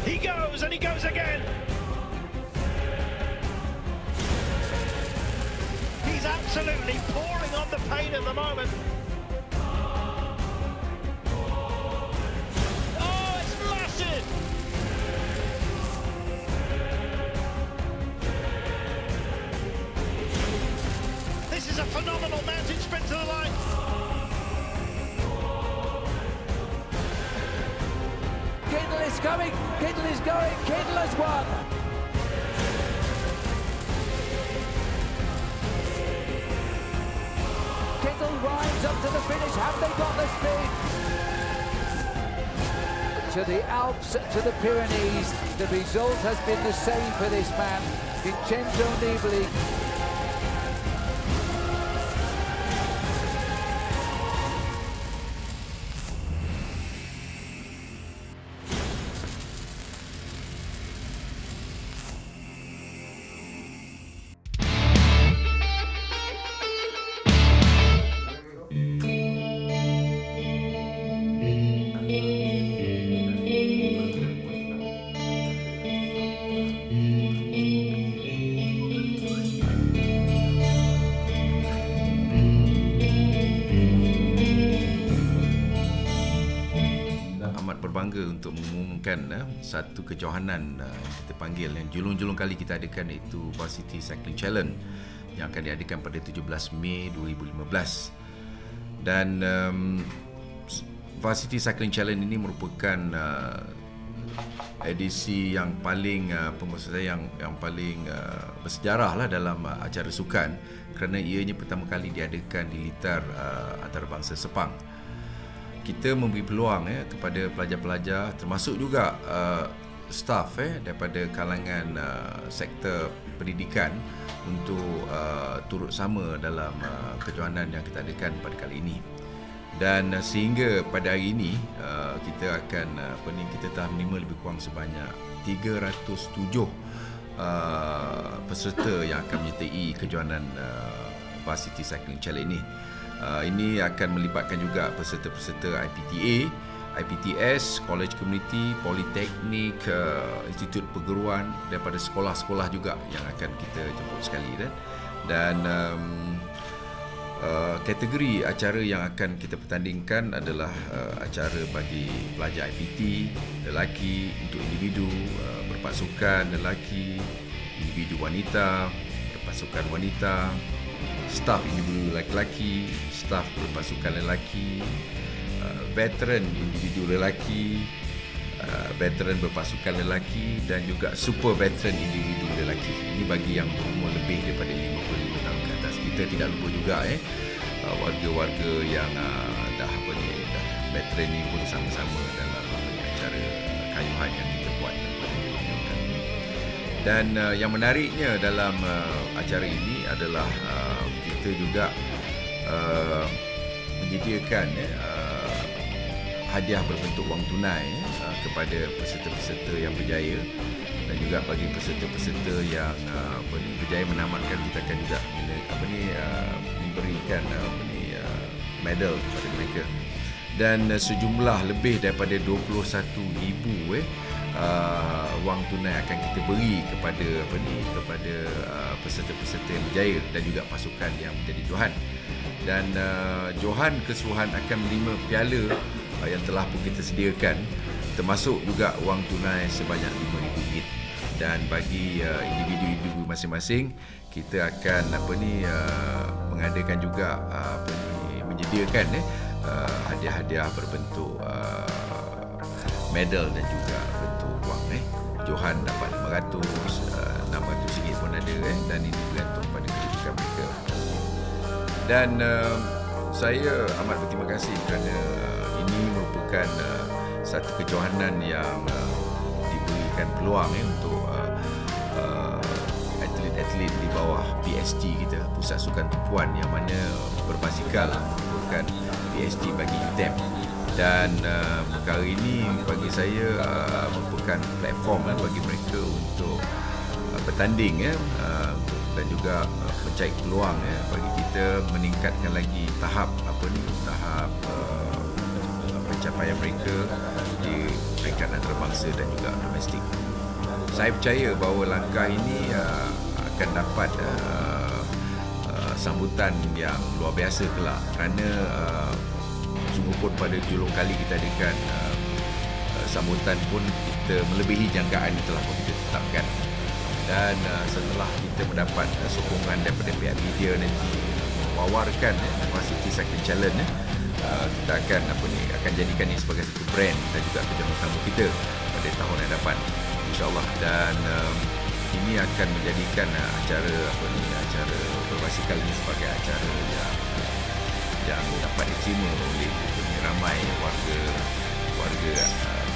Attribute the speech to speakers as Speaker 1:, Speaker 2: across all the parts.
Speaker 1: He goes and he goes again. He's absolutely pouring on the paint at the moment. Oh, it's massive! This is a phenomenal mountain sprint to the line.
Speaker 2: Kittel is coming, Kittel is going, Kittel has won. Kittel rides up to the finish. Have they got the speed? To the Alps, to the Pyrenees, the result has been the same for this man, Vincenzo Nibali.
Speaker 3: Berbangga untuk mengumumkan satu kejohanan kita panggil yang julung-julung kali kita adakan, iaitu Varsity Cycling Challenge yang akan diadakan pada 17 Mei 2015. Dan Varsity Cycling Challenge ini merupakan edisi yang paling yang paling bersejarah lah dalam acara sukan, kerana ianya pertama kali diadakan di litar antarabangsa Sepang. Kita memberi peluang kepada pelajar-pelajar, termasuk juga staf daripada kalangan sektor pendidikan untuk turut sama dalam kejohanan yang kita adakan pada kali ini. Dan sehingga pada hari ini kita akan kita telah menerima lebih kurang sebanyak 307 peserta yang akan menyertai kejohanan Varsity Cycling Challenge ini. Ini akan melibatkan juga peserta-peserta IPTA, IPTS, College Community, Politeknik, Institut Perguruan, daripada sekolah-sekolah juga yang akan kita jemput sekali. Dan kategori acara yang akan kita pertandingkan adalah acara bagi pelajar IPT, lelaki, untuk individu, berpasukan lelaki, individu wanita, berpasukan wanita, staf individu lelaki, staf berpasukan lelaki, veteran individu lelaki, veteran berpasukan lelaki, dan juga super veteran individu lelaki. Ini bagi yang berumur lebih daripada 55 tahun ke atas. Kita tidak lupa juga warga-warga yang dah veteran ni pun sama-sama dalam acara kayuhan yang kita buat. Dan yang menariknya dalam acara ini adalah kita juga menyediakan hadiah berbentuk wang tunai kepada peserta-peserta yang berjaya, dan juga bagi peserta-peserta yang berjaya menamatkan, kita akan juga memberikan medal kepada mereka. Dan sejumlah lebih daripada 21,000 wang tunai akan kita beri kepada peserta-peserta yang berjaya dan juga pasukan yang menjadi johan. Dan johan keseluruhan akan menerima piala yang telah pun kita sediakan, termasuk juga wang tunai sebanyak RM5,000. Dan bagi individu-individu masing-masing, kita akan mengadakan juga menyediakan hadiah-hadiah berbentuk medal dan juga bentuk wang. Johan dapat RM500, RM600 pun ada, dan ini bergantung pada kedudukan mereka. Dan saya amat berterima kasih kerana ini merupakan satu kejohanan yang diberikan peluang untuk atlet-atlet di bawah PST kita, Pusat Sukan Tumpuan, yang mana berbasikal merupakan PST bagi UTM. Dan perkara ini bagi saya merupakan platform bagi mereka untuk bertanding dan juga mencari peluang bagi kita meningkatkan lagi tahap pencapaian mereka di peringkat antarabangsa dan juga domestik. Saya percaya bahawa langkah ini akan dapat sambutan yang luar biasa kelak, kerana sungguh pun pada julung kali kita adakan sambutan pun kita melebihi jangkaan yang telah kita tetapkan. Dan setelah kita mendapat sokongan daripada pihak media nanti mewawarkan Varsity Cycling Challenge, kita akan jadikan ini sebagai satu brand dan juga kejohanan utama kita pada tahun yang depan, insya-Allah. Dan ini akan menjadikan acara berbasikal ini sebagai acara yang dapat diterima oleh ramai warga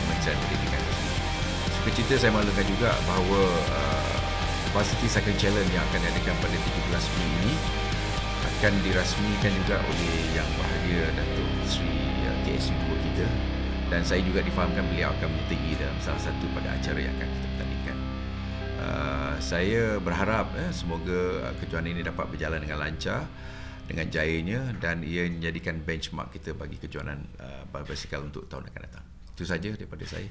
Speaker 3: Kementerian Pendidikan itu sendiri. Sukacita saya maklumkan juga bahawa Varsity Cycling Challenge yang akan diadakan pada 17 Mei ini akan dirasmikan juga oleh Yang Bahagia Datuk Seri KSU2 kita, dan saya juga difahamkan beliau akan menyertai dalam salah satu pada acara yang akan kita pertandingkan. Saya berharap semoga kejohanan ini dapat berjalan dengan lancar, dengan jayanya, dan ia menjadikan benchmark kita bagi kejohanan berbasikal untuk tahun akan datang. Itu saja daripada saya.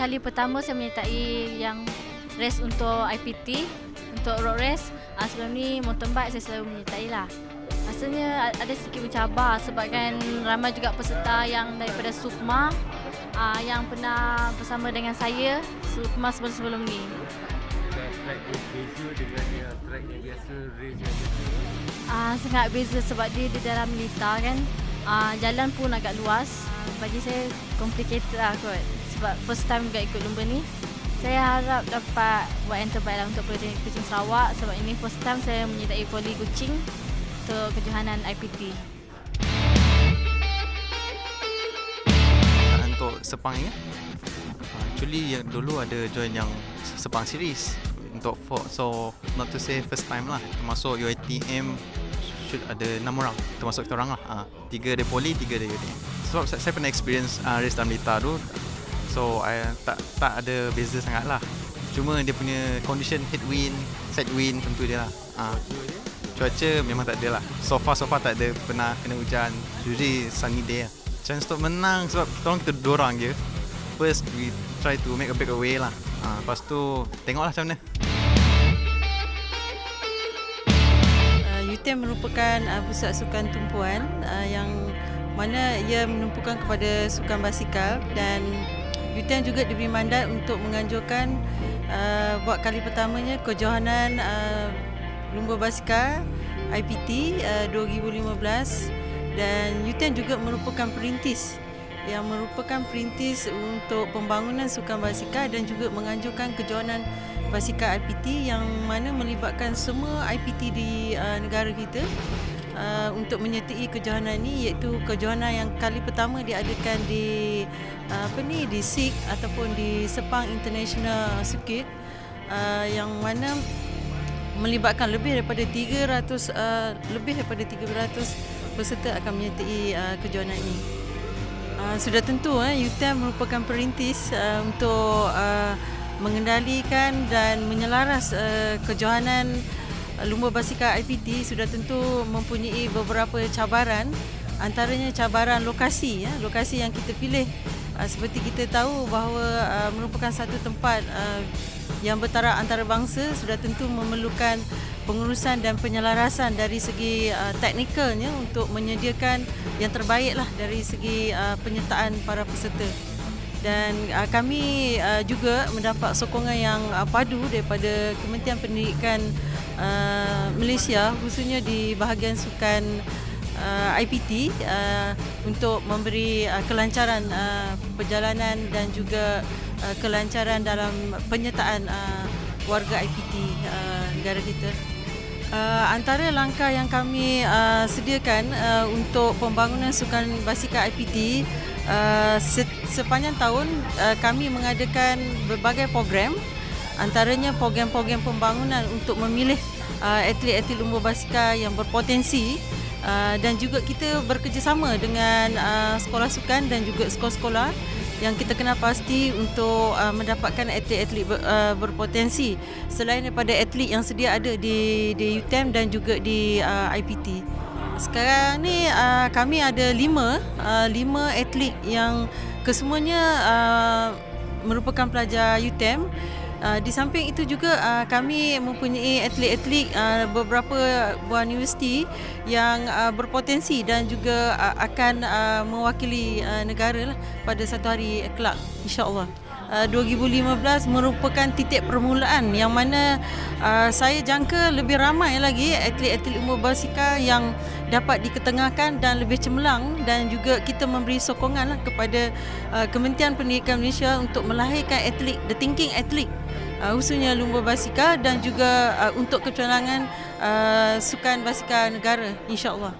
Speaker 4: Kali pertama saya menyertai yang race untuk IPT, untuk road race. Sebelum ni mountain bike saya selalu menyertai lah. Rasanya ada sedikit mencabar sebab kan ramai juga peserta yang daripada SUPMA yang pernah bersama dengan saya SUPMA sebelum ni.
Speaker 5: Track beza dengan track yang biasa, race yang biasa?
Speaker 4: Sangat beza sebab dia di dalam militer kan. Jalan pun agak luas. Bagi saya complicated lah kot. Sebab first time juga ikut lumba ni. Saya harap dapat buat yang terbaik lah untuk Kuching Sarawak, sebab ini first time saya menyertai poli Kuching untuk kejohanan IPT.
Speaker 6: Untuk Sepang ya, actually yang dulu ada join yang Sepang series untuk Ford, so not to say first time lah. Termasuk UiTM should ada 6 orang, termasuk kita orang lah. 3 dari poli, 3 dari UiTM. Sebab saya pernah experience race dalam Lita tu. So tak ada beza sangat lah. Cuma dia punya condition, headwind, sidewind tentu dia lah. Cuaca memang tak ada lah. So far tak ada pernah kena hujan. Usually sunny day lah. Chance untuk menang sebab kita dorang je. First we try to make a breakaway lah. Lepas tu tengoklah macam mana.
Speaker 7: UiTM merupakan pusat sukan tumpuan yang mana ia menumpukan kepada sukan basikal, dan UiTM juga diberi mandat untuk menganjurkan buat kali pertamanya kejohanan lumba basikal IPT 2015, dan UiTM juga merupakan perintis untuk pembangunan sukan basikal dan juga menganjurkan kejohanan basikal IPT yang mana melibatkan semua IPT di negara kita untuk menyertai kejohanan ini, iaitu kejohanan yang kali pertama diadakan di SIG ataupun di Sepang International Circuit, yang mana melibatkan lebih daripada 300 peserta akan menyertai kejohanan ini. Sudah tentu UiTM merupakan perintis untuk mengendalikan dan menyelaras kejohanan lumba basikal IPT. Sudah tentu mempunyai beberapa cabaran, antaranya cabaran lokasi yang kita pilih. Seperti kita tahu bahawa merupakan satu tempat yang bertaraf antarabangsa, sudah tentu memerlukan pengurusan dan penyelarasan dari segi teknikalnya untuk menyediakan yang terbaiklah dari segi penyertaan para peserta. Dan kami juga mendapat sokongan yang padu daripada Kementerian Pendidikan Malaysia, khususnya di bahagian sukan IPT, untuk memberi kelancaran perjalanan dan juga kelancaran dalam penyertaan warga IPT negara kita. Antara langkah yang kami sediakan untuk pembangunan sukan basikal IPT, sepanjang tahun kami mengadakan berbagai program, antaranya program-program pembangunan untuk memilih atlet-atlet lumba basikal yang berpotensi, dan juga kita bekerjasama dengan sekolah sukan dan juga sekolah-sekolah yang kita kenal pasti untuk mendapatkan atlet-atlet berpotensi selain daripada atlet yang sedia ada di UTM dan juga di IPT. Sekarang ni kami ada 5 atlet yang kesemuanya merupakan pelajar UTM. Di samping itu juga kami mempunyai atlet-atlet beberapa buah universiti yang berpotensi dan juga akan mewakili negara pada satu hari kelak, insya-Allah. 2015 merupakan titik permulaan yang mana saya jangka lebih ramai lagi atlet-atlet lumba basikal yang dapat diketengahkan dan lebih cemerlang, dan juga kita memberi sokongan kepada Kementerian Pendidikan Malaysia untuk melahirkan atlet, the thinking atlet, khususnya lumba basikal dan juga untuk kecurangan sukan basikal negara, insya-Allah.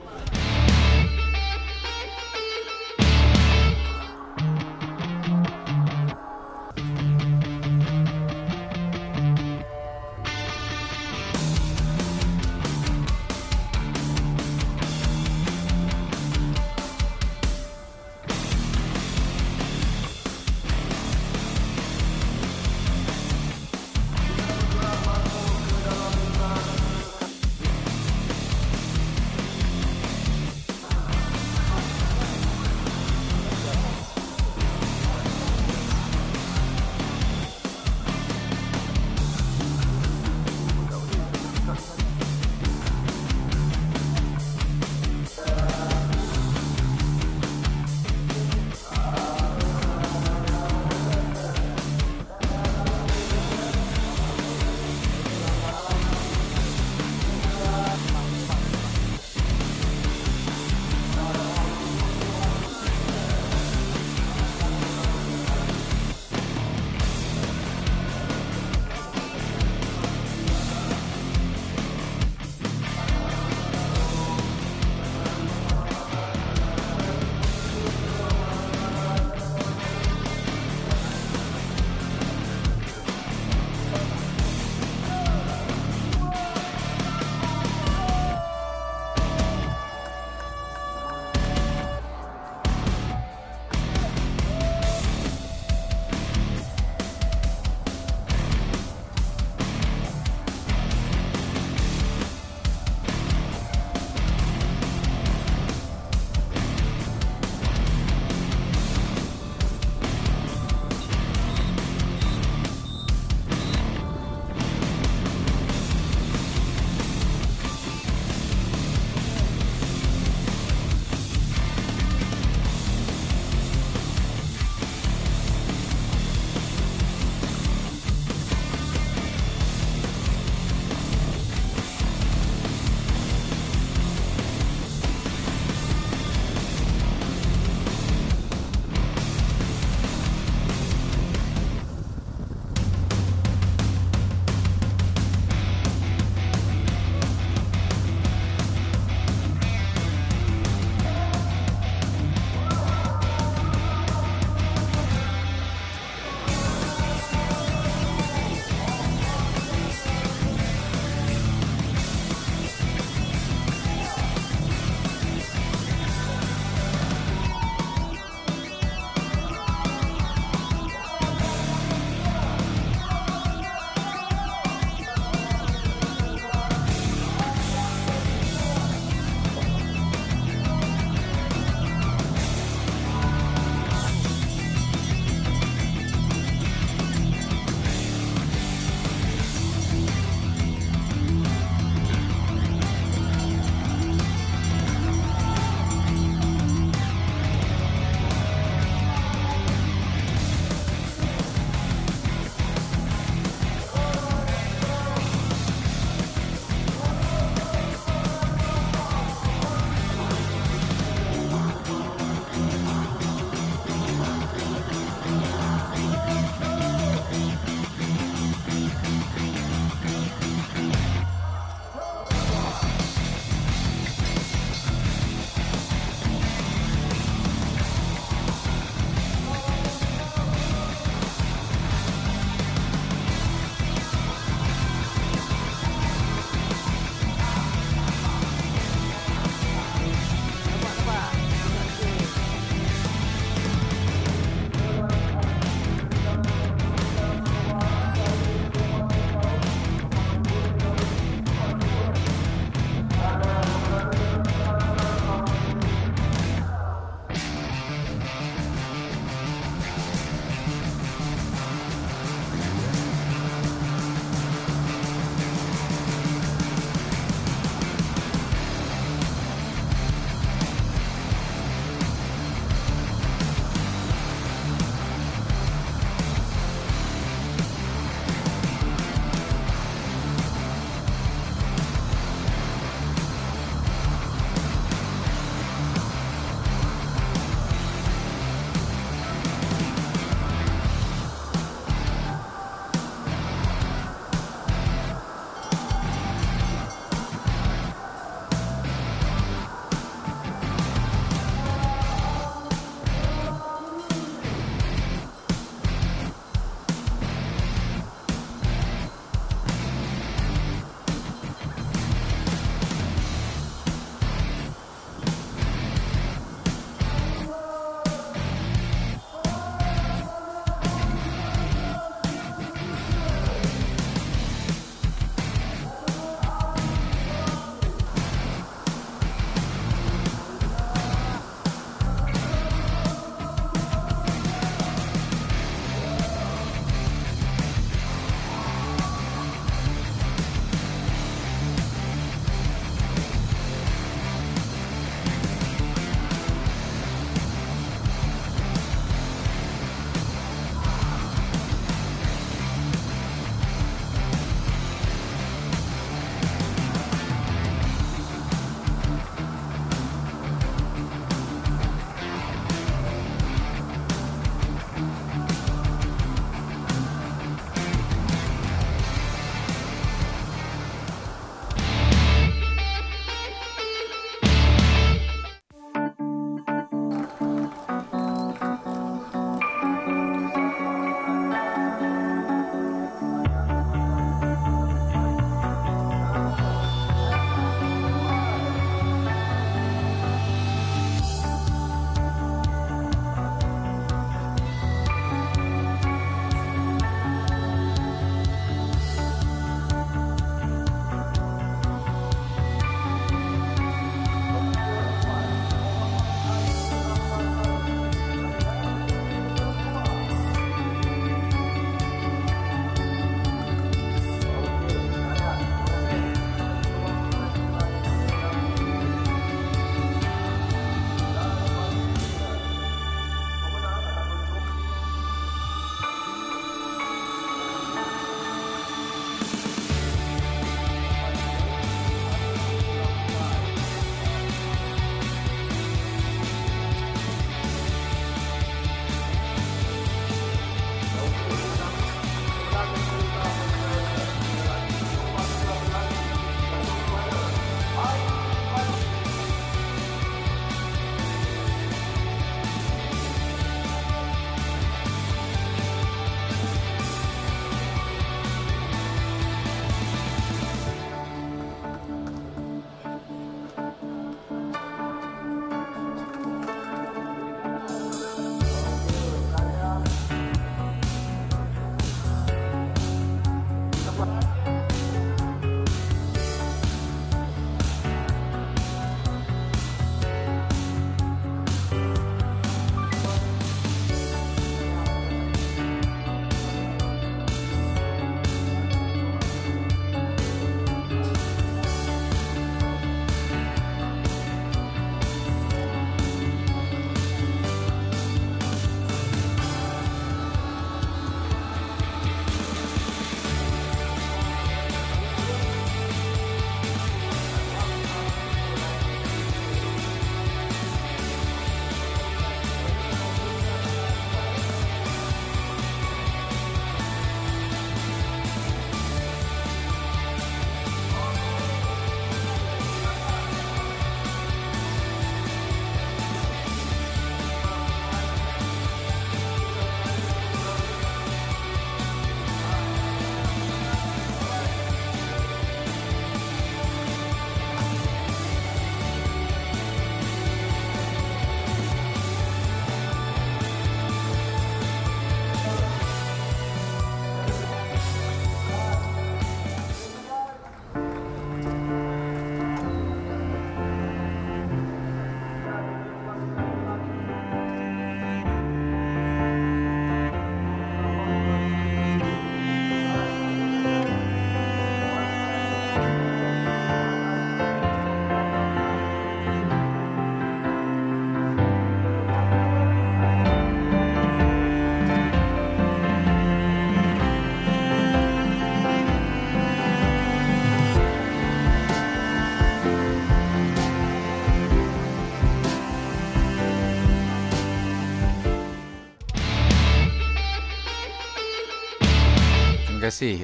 Speaker 8: kasih.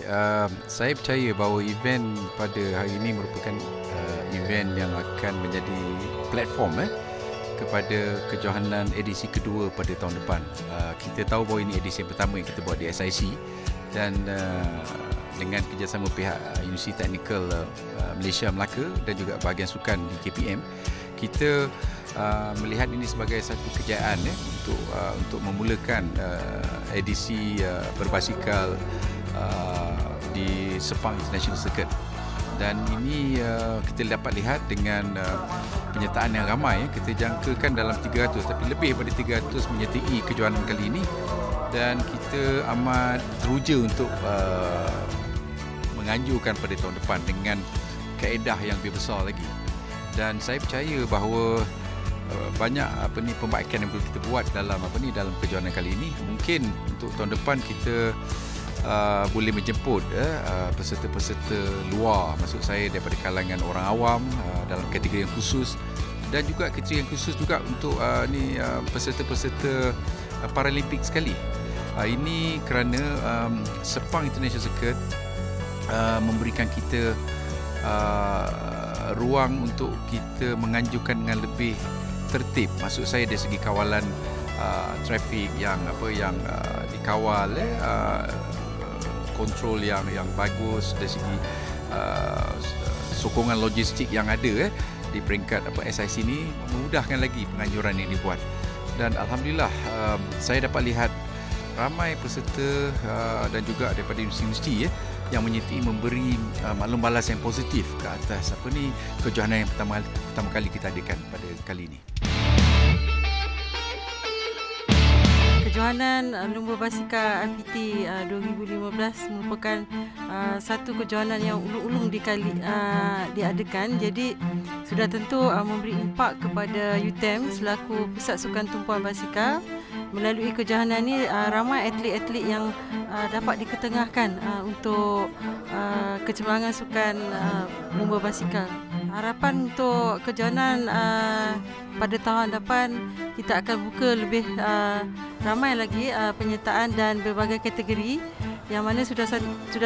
Speaker 8: Saya percaya bahawa event pada hari ini merupakan event yang akan menjadi platform kepada kejohanan edisi kedua pada tahun depan. Kita tahu bahawa ini edisi yang pertama yang kita buat di SIC, dan dengan kerjasama pihak Universiti Teknikal Malaysia Melaka dan juga bahagian sukan di KPM, kita melihat ini sebagai satu kejayaan untuk memulakan edisi berbasikal di Sepang International Circuit. Dan ini kita dapat lihat dengan penyertaan yang ramai. Kita jangkakan dalam 300, tapi lebih daripada 300 menyertai kejohanan kali ini, dan kita amat teruja untuk menganjurkan pada tahun depan dengan kaedah yang lebih besar lagi. Dan saya percaya bahawa banyak pembaikan yang perlu kita buat dalam kejohanan kali ini. Mungkin untuk tahun depan kita boleh menjemput peserta-peserta luar, maksud saya daripada kalangan orang awam dalam kategori yang khusus, dan juga kategori yang khusus juga untuk peserta-peserta Paralimpik sekali. Ini kerana Sepang International Circuit memberikan kita ruang untuk kita menganjurkan dengan lebih tertib, maksud saya dari segi kawalan trafik yang dikawal, kontrol yang bagus, dari segi sokongan logistik yang ada di peringkat SIC ini, memudahkan lagi penganjuran yang dibuat. Dan alhamdulillah saya dapat lihat ramai peserta dan juga daripada universiti yang menyertai, memberi maklum balas yang positif ke atas kejohanan yang pertama kali kita adakan pada kali ini.
Speaker 7: Kejohanan Lumba Basikal IPT 2015 merupakan satu kejohanan yang ulung-ulung diadakan. Jadi sudah tentu memberi impak kepada UTM selaku Pusat Sukan Tumpuan Basikal. Melalui kejohanan ini ramai atlet-atlet yang dapat diketengahkan untuk kecemerlangan sukan lumba basikal. Harapan untuk kejohanan pada tahun depan kita akan buka lebih ramai lagi penyertaan dan berbagai kategori, yang mana sudah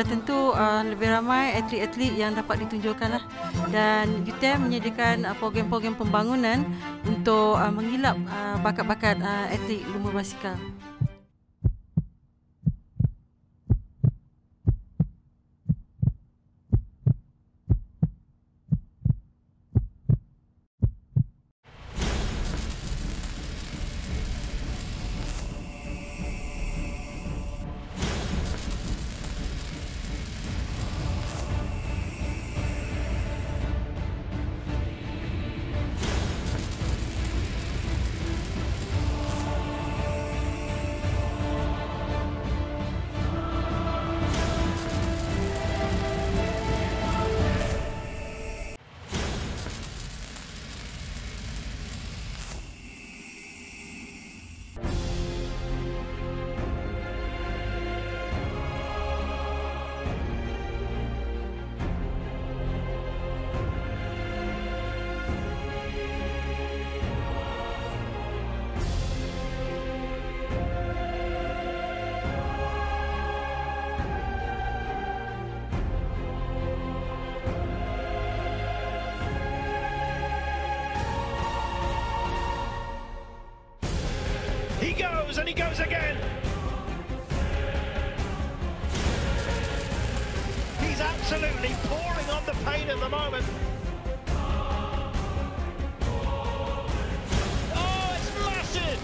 Speaker 7: tentu lebih ramai atlet-atlet yang dapat ditunjukkan dan UTM menyediakan program-program pembangunan untuk mengilap bakat-bakat atlet lumba basikal.
Speaker 1: He goes and he goes again. He's absolutely pouring on the paint at the moment. Oh, it's massive.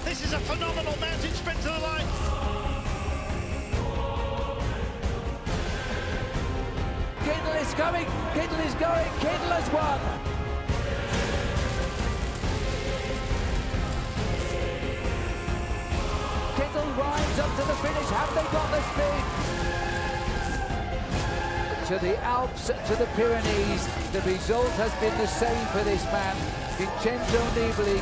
Speaker 1: This is a phenomenal mountain sprint to the line.
Speaker 2: Kittle is coming, Kittle is going, Kittle has won. Kittle rides up to the finish. Have they got the speed? To the Alps, to the Pyrenees, the result has been the same for this man, Vincenzo Nibali.